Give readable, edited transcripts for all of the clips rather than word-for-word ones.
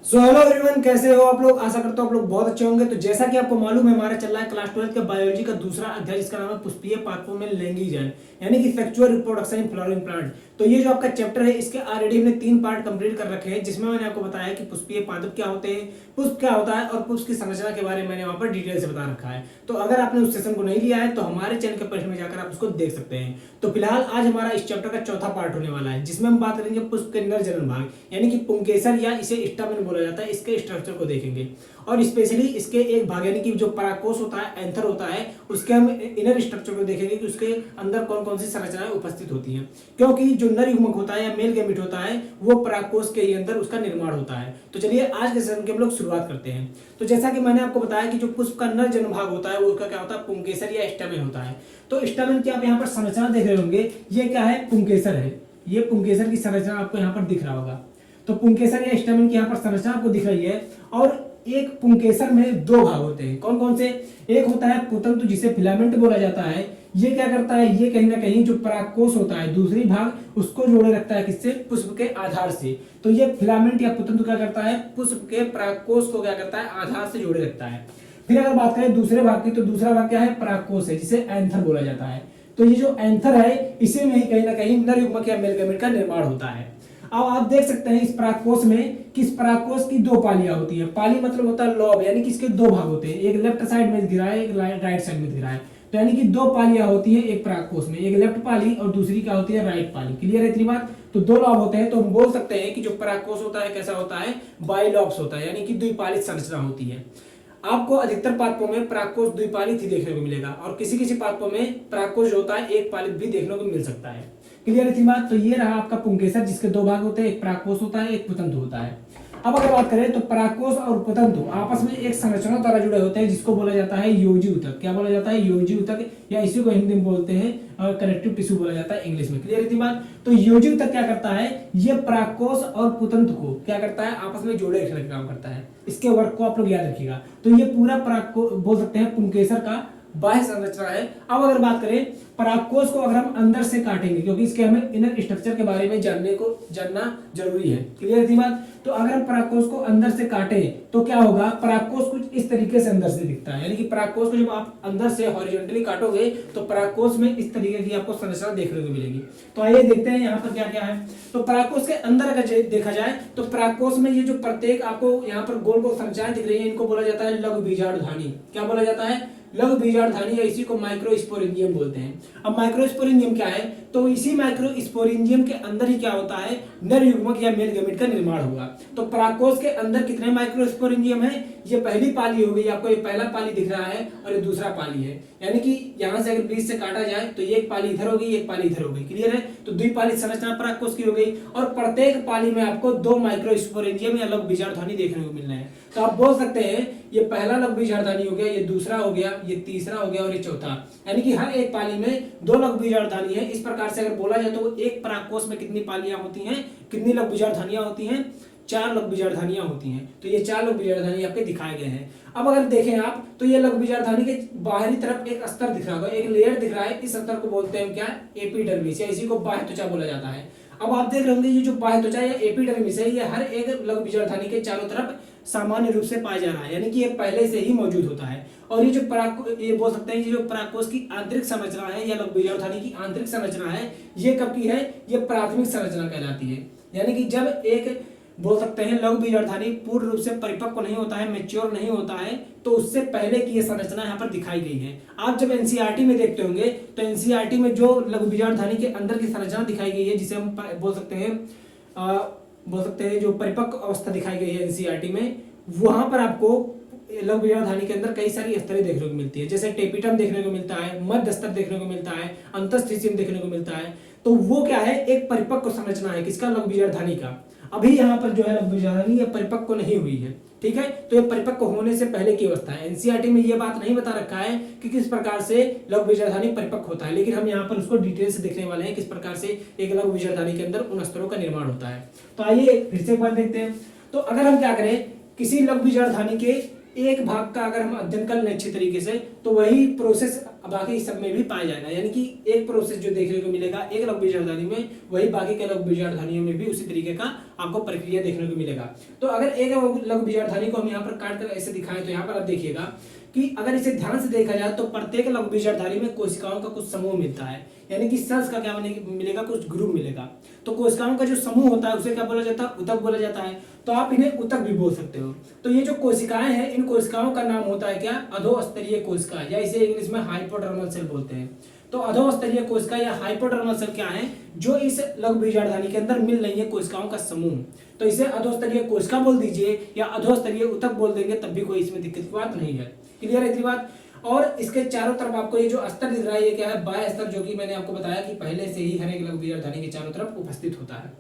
So hello everyone, कैसे हो आप लोग। आशा करता हूँ आप लोग बहुत अच्छे होंगे। तो जैसा कि आपको मालूम है, हमारा चल रहा है क्लास 12 का बायोलॉजी का दूसरा अध्याय, जिसका नाम है पुष्पीय पादपों में लैंगिक जान, यानी कि sexual reproduction in flowering plant. तो ये जो आपका चैप्टर है, इसके ऑलरेडी हमने 3 पार्ट कंप्लीट कर रखे हैं, जिसमें मैंने आपको बताया कि पुष्पीय पादप क्या होते हैं, पुष्प क्या होता है और पुष्प की संरचना के बारे में मैंने वहां पर डिटेल से बता रखा है। तो अगर आपने उस सेशन को नहीं लिया है तो हमारे चैनल के पेज में जाकर आप उसको देख सकते हैं। तो फिलहाल आज हमारा इस चैप्टर का चौथा पार्ट होने वाला है, जिसमें हम बात करेंगे पुष्प के नर जनन भाग, यानी कि पुंकेसर या इसे स्टामेन बोला जाता है, इसके स्ट्रक्चर को देखेंगे। और स्पेशली इसके एक भाग यानी कि जो परागकोश होता है, एंथर होता है, उसके हम इनर स्ट्रक्चर को देखेंगे कि उसके अंदर कौन कौन सी संरचनाएं उपस्थित होती हैं। क्योंकि जो नर युग्मक होता है या मेल गैमेट होता है, वो परागकोश के ही अंदर उसका निर्माण होता है। तो चलिए आज के सेशन की हम लोग शुरुआत करते हैं। तो जैसा कि मैंने आपको बताया कि जो पुष्प का नर जन्म भाग होता है, वो उसका क्या होता है, पुंकेसर या स्टैमेन होता है। तो स्टैमेन की आप यहाँ पर संरचना देख रहे होंगे, ये क्या है, पुंकेसर है। ये पुंकेसर की संरचना आपको यहाँ पर दिख रहा होगा। तो पुंकेसर या स्टैमेन की यहाँ पर संरचना आपको दिख रही है। और एक पुंकेसर में 2 भाग होते हैं, कौन कौन से। एक होता है पुतंतु, जिसे फिलामेंट बोला जाता है। ये क्या करता है, ये कहीं ना कहीं जो परागकोश होता है, दूसरी भाग उसको जोड़े रखता है, किससे, पुष्प के आधार से। तो ये फिलामेंट या पुतंतु क्या करता है, पुष्प के परागकोश को क्या करता है, आधार से जोड़े रखता है। फिर अगर बात करें दूसरे भाग की, तो दूसरा भाग क्या है, परागकोश है, जिसे एंथर बोला जाता है। तो ये जो एंथर है, इसी में ही कहीं ना कहीं नर युग्मक या मेल गैमेट का निर्माण होता है। अब आप देख सकते हैं इस परागकोश में कि इस परागकोश की 2 पालियां होती है। पाली मतलब होता है लॉब, यानी कि इसके 2 भाग होते हैं, एक लेफ्ट साइड में गिरा है, एक राइट साइड में गिरा है। तो यानी कि 2 पालियां होती है एक परागकोश में, एक लेफ्ट पाली और दूसरी क्या होती है, राइट पाली। क्लियर है इतनी बात। तो 2 लॉब होते हैं। तो हम बोल सकते हैं कि जो परागकोश होता है कैसा होता है, बाइलॉब्स होता है, यानी कि द्विपालित संरचना होती है। आपको अधिकतर पादपों में परागकोश द्विपालित ही देखने को मिलेगा, और किसी किसी पादपों में परागकोश जो होता है एक पालित भी देखने को मिल सकता है। क्लियर थी बात। तो ये रहा आपका पुंकेसर, जिसके 2 भाग होते हैं, एक परागकोश होता है, एक पुतंतु होता है। अब अगर बात करें तो परागकोश और पुतंतु आपस में एक संरचना द्वारा जुड़े होते हैं, जिसको बोला जाता है योजी ऊतक। क्या बोला जाता है, योजी ऊतक, या इसी को हिंदी में बोलते हैं कनेक्टिव टिश्यू बोला जाता है इंग्लिश में। क्लियर थी बात। तो योजी ऊतक क्या करता है, ये परागकोश और पुतंतु को क्या करता है, आपस में जोड़े रखने का काम करता है। इसके वर्क को आप लोग याद रखिएगा। तो ये पूरा परागकोश बोल सकते हैं पुंकेसर का बाह्य संरचना है। अब अगर बात करें परागकोश को, अगर हम अंदर से काटेंगे, क्योंकि इसके हमें इनर स्ट्रक्चर के बारे में जानना जरूरी है। क्लियर थी बात। तो अगर हम परागकोश को अंदर से काटें तो क्या होगा, परागकोश कुछ इस तरीके से अंदर से दिखता है। यानी कि परागकोश को जब आप अंदर से हॉरिजॉन्टली काटोगे तो परागकोश में इस तरीके की आपको संरचना देखने को मिलेगी। तो आइए देखते हैं यहाँ पर क्या क्या है। तो परागकोश के अंदर अगर देखा जाए तो परागकोश में ये जो प्रत्येक आपको यहाँ पर गोल गोल संरचनाएं दिख रही है, इनको बोला जाता है लघु बीजाणुधानी। क्या बोला जाता है, लघु बीजाणुधानी, या इसी को माइक्रोस्पोरेंजियम बोलते हैं। अब माइक्रोस्पोरेंजियम क्या है, तो इसी माइक्रोस्पोरेंजियम के अंदर ही क्या होता है, नर युग्मक या मेल गैमेट का निर्माण होगा। तो परागकोश के अंदर कितने माइक्रोस्पोरेंजियम है, ये पहली पाली हो गई, आपको ये पहला पाली दिख रहा है और ये दूसरा पाली है। यानी कि यहां से अगर बीच से काटा जाए तो ये एक पाली इधर होगी, एक पाली इधर होगी। क्लियर है। तो द्विपालित संरचना परागकोश की हो गई, और प्रत्येक पाली में आपको 2 माइक्रोस्पोरेंजियम या लघु बीजाणुधानी देखने को मिल रहे हैं। तो आप बोल सकते हैं ये पहला लघु बीजाणुधानी हो गया, ये दूसरा हो गया, ये तीसरा हो गया और ये चौथा। यानी कि हर एक पाली में 2 लघु बीजाणुधानी है। इस प्रकार से अगर बोला जाए तो एक परागकोश में कितनी पालियां होती हैं, कितनी लघु बीजाणुधानियां होती हैं, 4 लघु बीजाणुधानियां होती हैं। तो ये 4 लघु बीजाणुधानी आपके दिखाए गए हैं। अब अगर देखें आप तो ये लघु बीजाणुधानी के बाहरी तरफ एक स्तर दिख रहा होगा, एक लेयर दिख रहा है। इस स्तर को बोलते हैं क्या, एपिडर्मिस, या इसी को बाह्य त्वचा बोला जाता है। अब आप देख रहे होंगे ये जो बाह्य त्वचा या एपिडर्मिस है, ये हर एक लघु बीजाणुधानी के चारों तरफ सामान्य रूप से पाया जा रहा है, यानी कि ये पहले से ही मौजूद होता है। और ये जो ये बोल सकते हैं ये जो परागकोश की आंतरिक संरचना है या लघु बीजाणुधानी की आंतरिक संरचना है, ये कब की है, ये प्राथमिक संरचना कहलाती है। यानी कि जब एक बोल सकते हैं लघु बीजाणुधानी पूर्ण रूप से परिपक्व नहीं होता है, मैच्योर नहीं होता है, तो उससे पहले की ये संरचना यहाँ पर दिखाई गई है। आप जब एनसीईआरटी में देखते होंगे तो एनसीईआरटी में जो लघु बीजाणुधानी के अंदर की संरचना दिखाई गई है, जिसे हम बोल सकते हैं जो परिपक्व अवस्था दिखाई गई है एनसीईआरटी में, वहां पर आपको लघु बीजाणुधानी के अंदर कई सारी स्तरें देखने को मिलती है। जैसे टेपिटम देखने को मिलता है, मध्य स्तर देखने को मिलता है, अंतःस्थितियम देखने को मिलता है। तो वो क्या है, एक परिपक्व संरचना है किसका, लघु बीजाणुधानी का। अभी यहाँ पर जो है लघु बीजाणुधानी ये परिपक्व नहीं हुई है। ठीक है। तो ये परिपक्व होने से पहले की अवस्था है। एनसीईआरटी में ये बात नहीं बता रखा है कि किस प्रकार से लघु बीजाणुधानी परिपक्व होता है, लेकिन हम यहाँ पर उसको डिटेल से देखने वाले हैं, किस प्रकार से एक लघु बीजाणुधानी के अंदर उन स्तरों का निर्माण होता है। तो आइए फिर से एक बार देखते हैं। तो अगर हम क्या करें, किसी लघु बीजाणुधानी के एक भाग का अगर हम अध्ययन कर लें अच्छे तरीके से, तो वही प्रोसेस बाकी सब में भी पाया जाएगा। यानी कि एक प्रोसेस जो देखने को मिलेगा एक लघु बीजाणुधानी में, वही बाकी के लघु बीजाणुधानियों में भी उसी तरीके का आपको प्रक्रिया देखने को मिलेगा। तो अगर एक लघु बीजाणुधानी को हम यहाँ पर काट कर ऐसे दिखाएं तो यहाँ पर आप देखिएगा कि अगर इसे ध्यान से देखा जाए तो प्रत्येक लघु बीजाणुधानी में कोशिकाओं का कुछ समूह मिलता है, यानी कि सेल्स का क्या मिलेगा, कुछ ग्रुप मिलेगा। तो कोशिकाओं का जो समूह होता है उसे क्या बोला जाता है, ऊतक बोला जाता है। तो आप इन्हें ऊतक भी बोल सकते हो। तो ये जो कोशिकाएं हैं, इन कोशिकाओं का नाम होता है क्या, अधोस्तरीय कोशिका, या इसे इंग्लिश में हाइपोडर्मल सेल बोलते हैं। तो अधोस्तरीय कोशिका या हाइपोडर्मल सेल क्या है, जो इस लघु बीजाणुधानी के अंदर मिल रही है कोशिकाओं का समूह। तो इसे अधोस्तरीय कोशिका बोल दीजिए या अधोस्तरीय ऊतक बोल देंगे, तब भी कोई इसमें दिक्कत की बात नहीं है। क्लियर है इतनी बात। और इसके चारों तरफ आपको ये जो अस्तर दिख रहा है, ये क्या है, बाह्य अस्तर, जो कि मैंने आपको बताया कि पहले से ही हर एक लघु बीजाणुधानी के चारों तरफ उपस्थित होता है।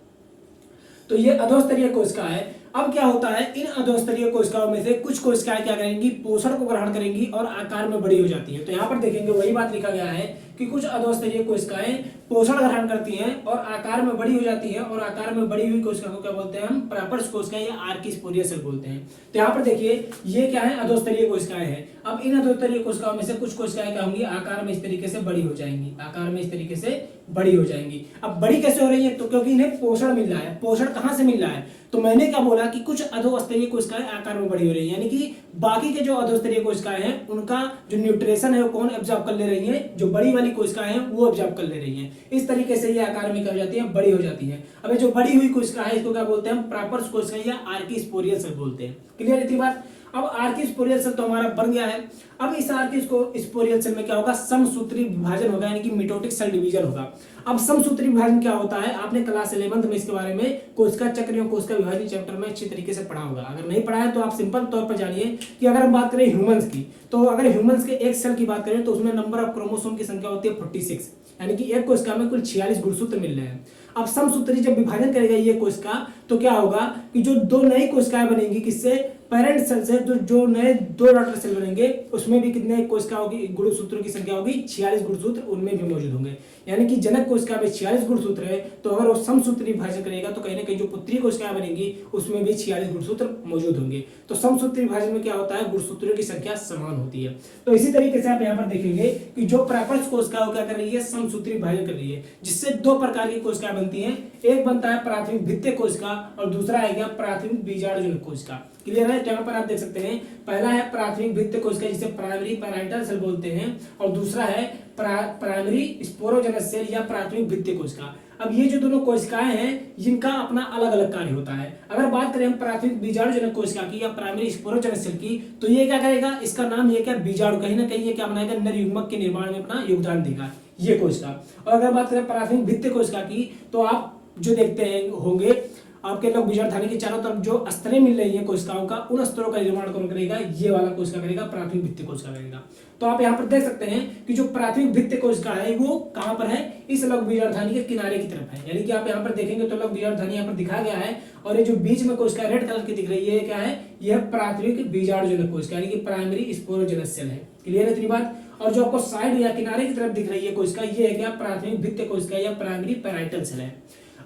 तो ये अधोस्तरीय कोशिका है। अब क्या होता है, इन अधोस्तरीय कोशिकाओं में से कुछ कोशिकाएं क्या करेंगी, पोषण को ग्रहण करेंगी और आकार में बड़ी हो जाती है। तो यहाँ पर देखेंगे वही बात लिखा गया है कि कुछ अधोस्तरीय कोशिकाएं पोषण ग्रहण करती हैं और आकार में बड़ी हो जाती है, और आकार में बड़ी हुई कोशिका को क्या बोलते हैं हम, प्रापर्स कोशिकाएं या आर्किस्पोरिया सेल बोलते हैं। तो यहाँ पर देखिए ये क्या है, अधोस्तरीय कोशिकाएं हैं। अब इन अधोस्तरीय कोशिकाओं में से कुछ कोशिकाएं क्या होंगी, आकार में इस तरीके से बड़ी हो जाएंगी, आकार में इस तरीके से बड़ी हो जाएंगी। अब बड़ी कैसे हो रही है, तो क्योंकि इन्हें पोषण मिल रहा है। पोषण कहाँ से मिल रहा है, तो मैंने क्या बोला कि कुछ अधोस्तरीय कोशिकाएं आकार में बड़ी हो रही है, यानी कि बाकी के जो अधोस्तरीय कोशिकाएं हैं उनका जो न्यूट्रिशन है वो कौन एब्जॉर्ब कर ले रही है, जो बड़ी वाली कोशिकाएं हैं वो एब्जॉर्ब कर ले रही हैं। इस तरीके से ये आकार में क्या हो जाती है, बड़ी हो जाती है। अब ये जो बड़ी हुई कोशिका है इसको क्या बोलते हैं, प्रापर्स कोशिका या आर्किस्पोरियल सेल बोलते हैं। क्लियर इतनी बात। अब आर्किस्पोरियल सेल तो हमारा बन गया है। अब इस आर्किस्पोरियल सेल में क्या होगा, समसूत्री विभाजन होगा, यानी कि मिटोटिक सेल डिवीजन होगा। अब समसूत्री विभाजन क्या होता है, आपने क्लास 11th में इसके बारे में कोशिका चक्र या कोशिका विभाजन चैप्टर में अच्छी तरीके से पढ़ा होगा। अगर नहीं पढ़ा है तो आप सिंपल तौर पर जानिए कि अगर हम बात करें ह्यूमंस की, तो अगर ह्यूमंस के एक सेल की बात करें तो उसमें नंबर ऑफ क्रोमोसोम की संख्या होती है 46, यानी कि एक कोशिका में कुल 46 गुणसूत्र मिल रहे हैं। अब समसूत्री जब विभाजन करेगा ये कोशिका, तो क्या होगा कि जो दो नई कोशिकाएं बनेंगी, किससे, पेरेंट सेल से, जो नए दो डॉटर सेल बनेंगे उसमें भी कितने कोशिकाओं की गुणसूत्रों की संख्या होगी, 46 गुणसूत्र उनमें भी मौजूद होंगे। यानी कि जनक कोशिका में 46 गुणसूत्र है, तो अगर वो समसूत्री विभाजन करेगा तो कहीं ना कहीं जो पुत्री कोशिकाएं बनेंगी उसमें भी 46 गुणसूत्र मौजूद होंगे। तो समसूत्री विभाजन में क्या होता है, गुणसूत्रों की संख्या समान होती है। तो इसी तरीके से आप यहाँ पर देखेंगे कि जो प्रापर्स कोशिका क्या कर रही है, समसूत्री विभाजन कर रही है, जिससे दो प्रकार की कोशिकाएं बनती हैं। एक बनता है प्राथमिक भित्तिय कोशिका और दूसरा है क्या, प्राथमिक बीजाणुजनक कोशिका। क्लियर है। तो यहाँ पर आप देख सकते हैं, पहला है प्राथमिक भित्तिय कोशिका जिसे प्राइमरी पैराइटल सेल बोलते हैं, और दूसरा है प्राइमरी स्पोरोजेनस सेल या प्राथमिक भित्तिय कोशिका। अब ये जो दोनों कोशिकाएं हैं जिनका अपना अलग अलग कार्य होता है। अगर बात करें हम प्राथमिक बीजाणुजनक कोशिका की या प्राइमरी स्पोरोजेनस सेल की, तो ये क्या करेगा, इसका नाम ये क्या, बीजाणु, कहीं ना कहीं ये क्या बनाएगा, नर युग्मक के निर्माण में अपना योगदान देगा ये कोशिका। और अगर बात करें प्राथमिक भित्तिय कोशिका की, तो आप जो देखते हैं होंगे आपके लघु बीजाणुधानी के चारों तरफ जो अस्तरें मिल रही है कोशिकाओं का, उन अस्तरों का निर्माण कौन करेगा, ये वाला कोशिका करेगा, प्राथमिक भित्तिय कोशिका करेगा। तो आप यहाँ पर देख सकते हैं कि जो प्राथमिक भित्तिय कोशिका है वो कहाँ पर है, इस लघु बीजाणुधानी के किनारे की तरफ है। यानी कि आप यहाँ पर देखेंगे तो लघु बीजाणुधानी यहाँ पर दिखाया गया है, और ये जो बीच में कोशिका रेड कलर की दिख रही है क्या है, यह प्राथमिक बीजाणुजनक कोशिका यानी कि प्राइमरी स्पोरोजेनस सेल है। क्लियर है इतनी बात। और जो आपको साइड या किनारे की तरफ दिख रही है कोशिका, ये है क्या, प्राथमिक भित्तिय कोशिका या प्राइमरी पैराइटल सेल है।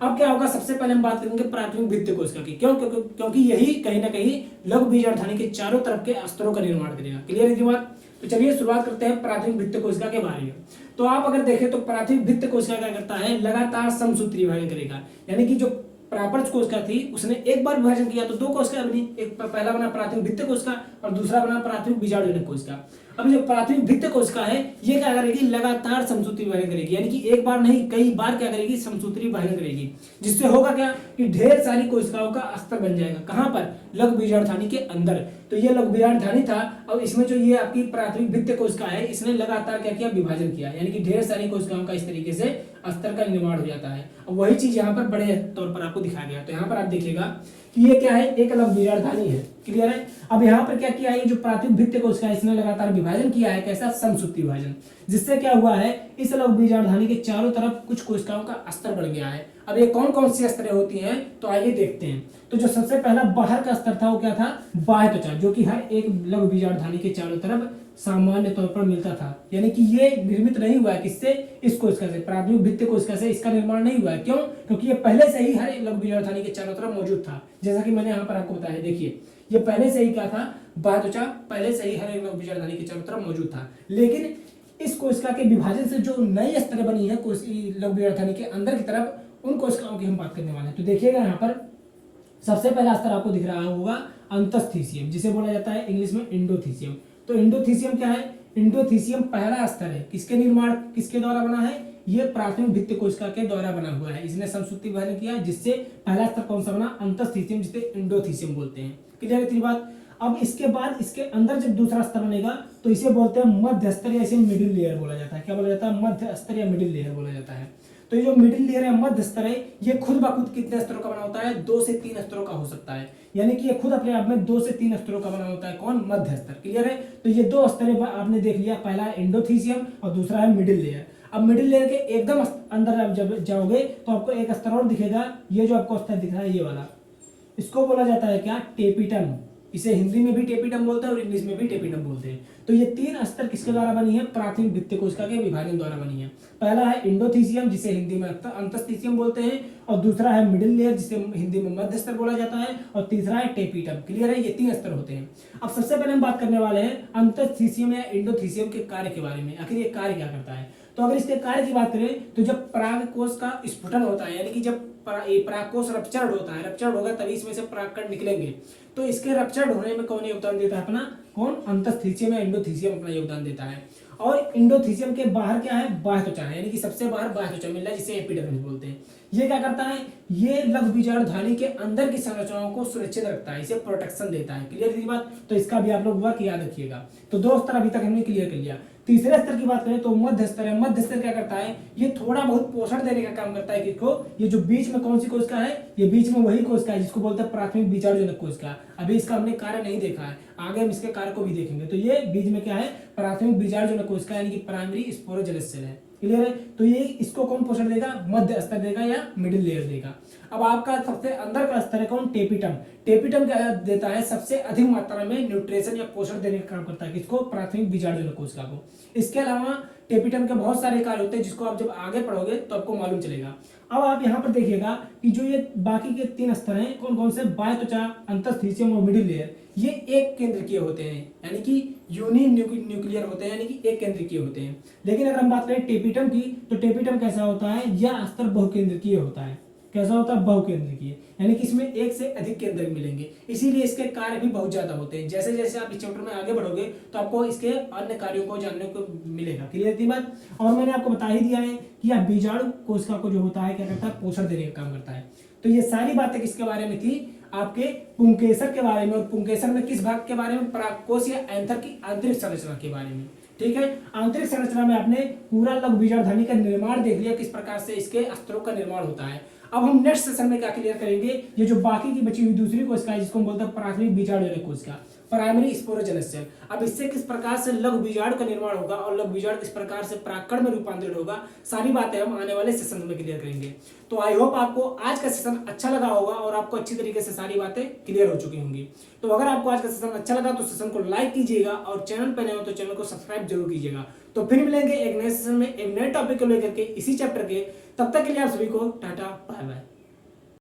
अब क्या होगा, सबसे पहले हम बात करेंगे प्राथमिक भित्तिय कोशिका की। क्यों, क्योंकि यही कहीं ना कहीं लघु बीजाणुधानी के चारों तरफ के अस्तरों का निर्माण करेगा। क्लियर है बात। तो चलिए शुरुआत करते हैं प्राथमिक भित्तिय कोशिका के बारे में। तो आप अगर देखें तो प्राथमिक भित्तिय कोशिका क्या करता है, लगातार समसूत्री विभाजन करेगा। यानी कि जो प्रापर्स कोशिका थी उसने एक बार विभाजन किया तो दो कोशिका बनी, एक पहला बना प्राथमिक भित्तिय कोशिका और दूसरा बना प्राथमिक बीजाणुजनक कोशिका। अब जो प्राथमिक भित्तिय कोशिका है ये क्या करेगी, लगातार समसूत्री विभाजन करेगी। यानी कि एक बार नहीं कई बार क्या करेगी, समसूत्री विभाजन करेगी। जिससे होगा क्या कि ढेर सारी कोशिकाओं का अस्तर बन जाएगा। कहां पर, लघु बीजाणुधानी के अंदर। तो ये लघु बीजाणुधानी था, अब इसमें जो ये आपकी प्राथमिक भित्तिय कोशिका है इसने लगातार क्या किया, विभाजन किया। यानी कि ढेर सारी कोशिकाओं का इस तरीके से अस्तर का निर्माण हो जाता है। अब वही चीज यहाँ पर बड़े तौर पर आपको दिखाया गया। तो यहाँ पर आप देखिएगा कि ये क्या है, एक लघु बीजाणुधानी है। क्लियर है। अब यहाँ पर क्या किया है, जो प्राथमिक भित्तिय कोशिका है इसने लगातार विभाजन किया है। कैसा, समसूत्री विभाजन। जिससे क्या हुआ है, इस लघु बीजाणुधानी के चारों तरफ कुछ कोशिकाओं का अस्तर बढ़ गया है। अब ये कौन कौन सी स्तरें होती हैं तो आइए देखते हैं। तो जो सबसे पहला बाहर का स्तर था वो क्या था, बाह्य त्वचा, जो कि हर एक लघु बीजाणुधानी के चारों तरफ सामान्य तौर पर मिलता था। यानी कि ये निर्मित नहीं हुआ है किससे, इस कोशिका से, प्राथमिक भित्ति कोशिका से इसका निर्माण नहीं हुआ है। क्यों, क्योंकि ये पहले से ही हर एक लघु बीजाणुधानी के चारों तरफ मौजूद था। जैसा कि मैंने यहाँ पर आपको बताया, देखिए ये पहले से ही क्या था, बाह्य त्वचा पहले से ही हर एक लघु बीजाणुधानी के चारों तरफ मौजूद था। लेकिन इस कोशिका के विभाजन से जो नई स्तरें बनी है लघु बीजाणुधानी के अंदर की तरफ, उन कोशिकाओं की हम बात करने वाले हैं। तो देखिएगा यहाँ पर सबसे पहला स्तर आपको दिख रहा होगा अंतस्थीसियम, जिसे बोला जाता है इंग्लिश में एंडोथीसियम। तो एंडोथीसियम क्या है, एंडोथीसियम पहला स्तर है। किसके निर्माण किसके द्वारा बना है, ये प्राथमिक भित्ति कोशिका के द्वारा बना हुआ है। इसने संसूति वहन किया, जिससे पहला स्तर कौन सा बना, अंतस्थीसियम, जिसे एंडोथीसियम बोलते हैं। क्लियर है इतनी बात। अब इसके बाद इसके अंदर जब दूसरा स्तर बनेगा तो इसे बोलते हैं मध्य स्तर या इसे मिडिल लेयर बोला जाता है। क्या बोला जाता है, मध्य स्तर या मिडिल लेयर बोला जाता है। तो ये जो मिडिल लेयर है, मध्य स्तर है, ये खुद ब खुद कितने स्तरों का बना होता है, 2 से 3 स्तरों का हो सकता है। यानी कि ये खुद अपने आप में 2 से 3 स्तरों का बना होता है। कौन, मध्य स्तर। क्लियर है। तो ये 2 स्तर आपने देख लिया, पहला है एंडोथीसियम और दूसरा है मिडिल लेयर। अब मिडिल लेयर के एकदम अंदर आप जब जाओगे तो आपको एक स्तर और दिखेगा, ये जो आपको स्तर दिख रहा है ये वाला, इसको बोला जाता है क्या, टेपिटम। इसे हिंदी में भी टेपिटम बोलते हैं और इंग्लिश में भी टेपिटम बोलते हैं। तो ये 3 स्तर किसके द्वारा बनी है, प्राथमिक भित्ति कोशिका के विभाजन द्वारा बनी है। पहला है एंडोथीसियम, जिसे हिंदी में अंतस्थीसियम बोलते हैं, और दूसरा है मिडिल लेयर, जिसे हिंदी में मध्य स्तर बोला जाता है, और तीसरा है टेपिटम। क्लियर है, ये 3 स्तर होते हैं। अब सबसे पहले हम बात करने वाले हैं अंतस्थीसियम या एंडोथीसियम के कार्य के बारे में। आखिर ये कार्य क्या करता है। तो अगर इसके कार्य की बात करें तो जब परागकोश का स्फुटन होता है, यानी कि जब परागकोश रप्चर्ड होता है, रप्चर्ड होगा तभी इसमें से परागकण निकलेंगे। तो इसके रप्चर्ड होने में कौन योगदान देता है अपना, कौन, अंतस्थीसियम या एंडोथीसियम अपना योगदान देता है। और एंडोथीसियम के बाहर क्या है, बाह्य त्वचा है, यानी कि सबसे बाहर बाह्य त्वचा मिल रहा है, जिसे एपिडर्मिस बोलते हैं। ये क्या करता है, ये लघु बीजाणुधानी के अंदर की संरचनाओं को सुरक्षित रखता है, इसे प्रोटेक्शन देता है। क्लियर है बात। तो इसका भी आप लोग वर्क याद रखिएगा। तो 2 स्तर अभी तक हमने क्लियर कर लिया। तीसरे स्तर की बात करें तो मध्य स्तर है। मध्य स्तर क्या करता है, ये थोड़ा बहुत पोषण देने का काम करता है। किसको, ये जो बीच में कौन सी कोशिका है, ये बीच में वही कोशिका है जिसको बोलते हैं प्राथमिक बीजाणुजनक कोशिका। अभी इसका हमने कार्य नहीं देखा है, आगे हम इसके कार्य को भी देखेंगे। तो ये बीच में क्या है, प्राथमिक बीजाणुजनक कोशिका, यानी कि प्राइमरी स्पोरोजेनस सेल है। क्लियर है। तो ये इसको कौन पोषण देगा, मध्य स्तर देगा या मिडिल लेयर देगा। अब आपका सबसे अंदर का स्तर है कौन, टेपिटम। टेपिटम क्या देता है, सबसे अधिक मात्रा में न्यूट्रिशन या पोषण देने का काम करता है। किसको, प्राथमिक बीजाणुजनक कोशिका को। इसके अलावा टेपिटम के बहुत सारे कार्य होते हैं, जिसको आप जब आगे पढ़ोगे तो आपको मालूम चलेगा। अब आप यहाँ पर देखिएगा कि जो ये बाकी के 3 स्तर हैं, कौन कौन से, बाह्य त्वचा, अंतस्थीसियम और मिडिल लेयर, ये एक केंद्रकीय होते हैं, यानी कि यूनि न्यूक्लियर होते हैं, यानी कि एक केंद्रकीय होते हैं। लेकिन अगर हम बात करें टेपिटम की, तो टेपिटम कैसा होता है, यह स्तर बहुकेंद्रकीय होता है। कैसा होता है, बहुकेंद्रकीय, यानी कि इसमें एक से अधिक केंद्र मिलेंगे, इसीलिए इसके कार्य भी बहुत ज्यादा होते हैं। जैसे जैसे आप इस चैप्टर में आगे बढ़ोगे तो आपको इसके अन्य कार्यों को जानने को मिलेगा। क्लियर थी बात। और मैंने आपको बता ही दिया है कि यह बीजाणु कोशिका को जो होता है क्या करता है, पोषण देने का काम करता है। तो ये सारी बातें किसके बारे में थी, आपके पुंकेसर के बारे में। और पुंकेसर में किस भाग के बारे में, परागकोश या एंथर की आंतरिक संरचना के बारे में। ठीक है, आंतरिक संरचना में आपने पूरा लघु बीजाणुधानी का निर्माण देख लिया, किस प्रकार से इसके स्तरों का निर्माण होता है। अब हम नेक्स्ट सेशन में क्या क्लियर करेंगे, ये जो बाकी की बची हुई दूसरी कोशिका है, जिसको हम बोलते हैं प्राथमिक बीजाणुजनक कोशिका, प्राइमरी स्पोरोजेनस सेल। अब इससे किस प्रकार से लघु बीजाणु का निर्माण होगा और लघु बीजाणु किस प्रकार से परागकण में रूपांतरित होगा, सारी बातें हम आने वाले सेशन में क्लियर करेंगे। तो आई होप आपको आज का सेशन अच्छा लगा होगा और आपको अच्छी तरीके से सारी बातें क्लियर हो चुकी होंगी। तो अगर आपको आज का सेशन अच्छा लगा तो सेशन को लाइक कीजिएगा और चैनल पर नए हो तो चैनल को सब्सक्राइब जरूर कीजिएगा। तो फिर मिलेंगे एक नए सेशन में एक नए टॉपिक को लेकर के, इसी चैप्टर के। तब तक के लिए आप सभी को टाटा बाय बाय।